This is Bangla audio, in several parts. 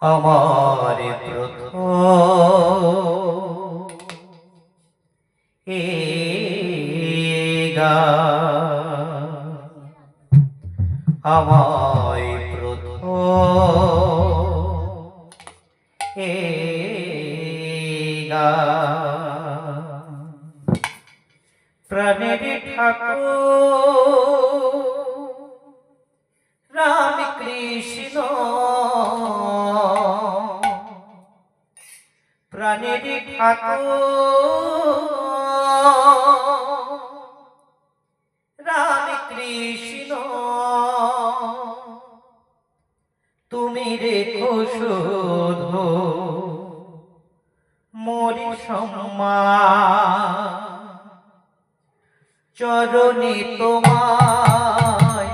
আমার প্রথম এ গান, আমায় প্রথম এ গান, প্রাণের ঠাকুর রাম কৃষ্ণ, প্রাণের ঠাকুর রাম কৃষ্ণ, তুমি রেখো শুধু মোরি সম্মান, চরণে তোমায়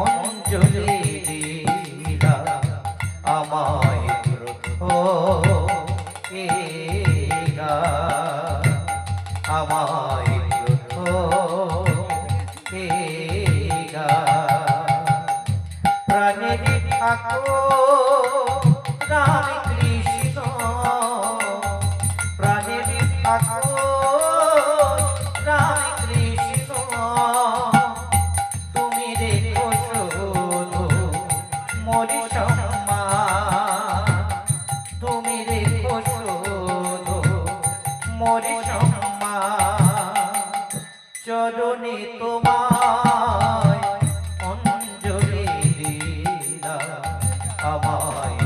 অঞ্জলি দিলাম, আমায় প্রথম এ গান, আমায় প্রথম এ গান, প্রাণের ঠাকুর রাম কৃষ্ণ, প্রাণের ঠাকুর রাম কৃষ্ণ, তুমি রেখো শুধু মোরি সম্মান, তুমি রেখো শুধু মোরি সম্মান, চরণে তোমায় অঞ্জলি দিলাম, আমায়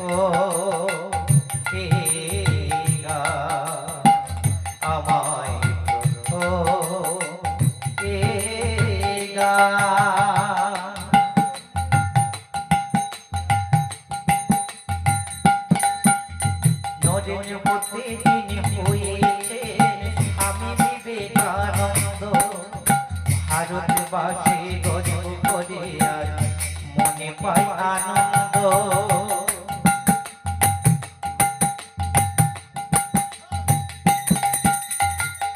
প্রথম এ গান, আমায় প্রথম এ গান। নরেন্দ্রপতি যিনি হয়েছেন স্বামী বিবেকানন্দ, ভারতবাসী গর্ব করে আর মনে পায় আনন্দ।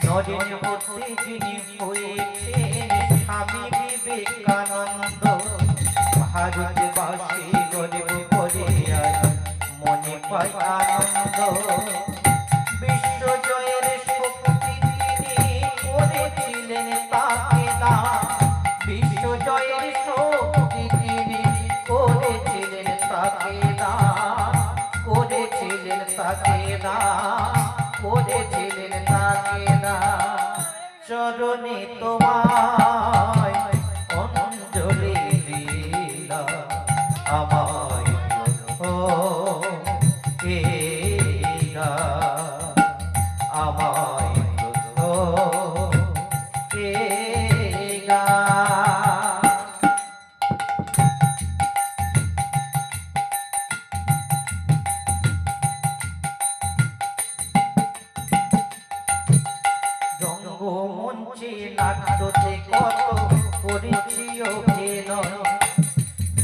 নরেন্দ্রপতি যিনি হয়েছেন স্বামী বিবেকানন্দ, ভারতবাসী গর্ব করে আর মনে পায় আনন্দ। বিশ্ব জয়ের শক্তি তিনি করেছিলেন তাকে দান, বিশ্ব জয়ের শক্তি তিনি করেছিলেন তাকে দান, করেছিলেন তাকে দান, করেছিলেন তাকে দান, চরণে তোমায় অঞ্জলি দিলাম, আমায় প্রথম এ গান, আমায় প্রথম এ গান। রঙ্গমঞ্চে নাট্যতে কত করেছি অভিনয়,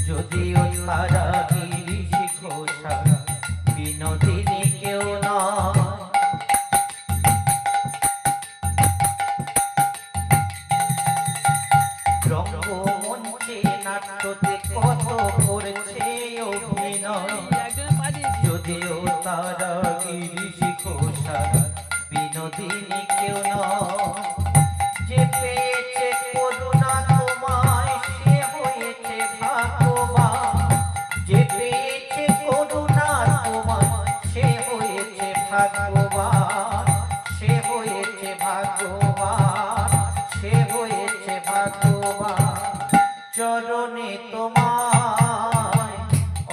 যদিও তারা গিরিশ ঘোষা বিনোদিনী কেউ নয়। রঙ্গমঞ্চে নাট্যতে কত করেছে অভিনয়, যদিও তারা গিরিশ ঘোষা বিনোদিনী কেউ নয়। যে পেয়েছে করুণা তোমায় সে হয়েছে ভাগ্যবান, যে পেয়েছে করুণা তোমায় সে হয়েছে ভাগ্যবান, সে হয়েছে ভাগ্যবান, সে হয়েছে ভাগ্যবান, চরণে তোমায়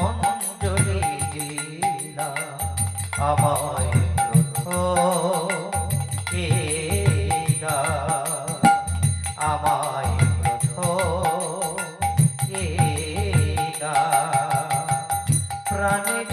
অঞ্জলি দিলাম, আমায় প্রথম এ গান, আমায় প্রথম এ গান, প্রাণের